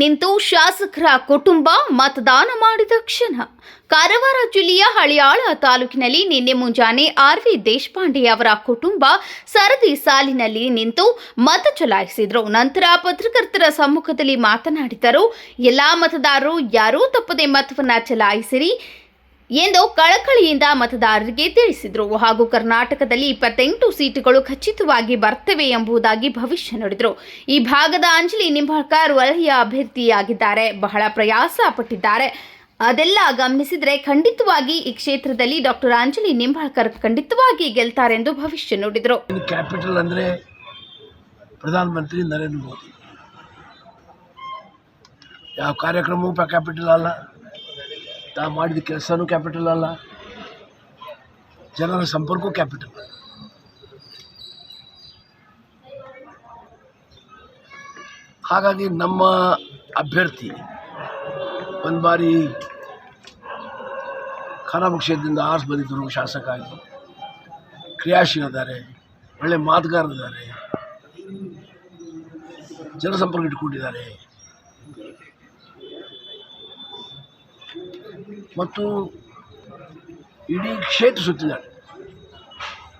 ನಿಂತು ಶಾಸಕರ ಕುಟುಂಬ ಮತದಾನ ಮಾಡಿದ ಕ್ಷಣ. ಕಾರವಾರ ಜಿಲ್ಲೆಯ ಹಳಿಯಾಳ ತಾಲೂಕಿನಲ್ಲಿ ನಿನ್ನೆ ಮುಂಜಾನೆ ಆರ್.ವಿ. ದೇಶಪಾಂಡೆ ಅವರ ಕುಟುಂಬ ಸರದಿ ಸಾಲಿನಲ್ಲಿ ನಿಂತು ಮತ ಚಲಾಯಿಸಿದರು. ನಂತರ ಪತ್ರಕರ್ತರ ಸಮ್ಮುಖದಲ್ಲಿ ಮಾತನಾಡಿದರು. ಎಲ್ಲಾ ಮತದಾರರು ಯಾರೂ ತಪ್ಪದೆ ಮತವನ್ನ ಚಲಾಯಿಸಿರಿ ಎಂದು ಕಳಕಳಿಯಿಂದ ಮತದಾರರಿಗೆ ತಿಳಿಸಿದರು. ಹಾಗೂ ಕರ್ನಾಟಕದಲ್ಲಿ 28 ಸೀಟುಗಳು ಖಚಿತವಾಗಿ ಬರ್ತವೆ ಎಂಬುದಾಗಿ ಭವಿಷ್ಯ ನುಡಿದರು. ಈ ಭಾಗದ ಅಂಜಲಿ ನಿಂಬಾಳ್ಕರ್ ವಲಯ ಅಭ್ಯರ್ಥಿಯಾಗಿದ್ದಾರೆ. ಬಹಳ ಪ್ರಯಾಸ ಪಟ್ಟಿದ್ದಾರೆ. ಅದೆಲ್ಲ ಗಮನಿಸಿದರೆ ಖಂಡಿತವಾಗಿ ಈ ಕ್ಷೇತ್ರದಲ್ಲಿ ಡಾಕ್ಟರ್ ಅಂಜಲಿ ನಿಂಬಾಳ್ಕರ್ ಖಂಡಿತವಾಗಿ ಗೆಲ್ತಾರೆ ಎಂದು ಭವಿಷ್ಯ ನುಡಿದರು. ಕ್ಯಾಪಿಟಲ್ ಅಂದರೆ ಪ್ರಧಾನಮಂತ್ರಿ ನರೇಂದ್ರ ಮೋದಿ. ಯಾವ ಕಾರ್ಯಕ್ರಮವೂ ಕ್ಯಾಪಿಟಲ್ ಅಲ್ಲ, ನಾವು ಮಾಡಿದ ಕೆಲಸನೂ ಕ್ಯಾಪಿಟಲ್ ಅಲ್ಲ, ಜನರ ಸಂಪರ್ಕವೂ ಕ್ಯಾಪಿಟಲ್. ಹಾಗಾಗಿ ನಮ್ಮ ಅಭ್ಯರ್ಥಿ ಒಂದು ಬಾರಿ ಖಾನಾಪುರ ಕ್ಷೇತ್ರದಿಂದ ಆರ್ಸ್ ಬಂದಿದ್ದರು, ಶಾಸಕ ಆಗಿ ಕ್ರಿಯಾಶೀಲರಿದ್ದಾರೆ, ಒಳ್ಳೆ ಮಾತುಗಾರರಿದ್ದಾರೆ, ಜನಸಂಪರ್ಕ ಇಟ್ಕೊಂಡಿದ್ದಾರೆ ಮತ್ತು ಇಡೀ ಕ್ಷೇತ್ರ ಸುತ್ತಿದ್ದಾರೆ.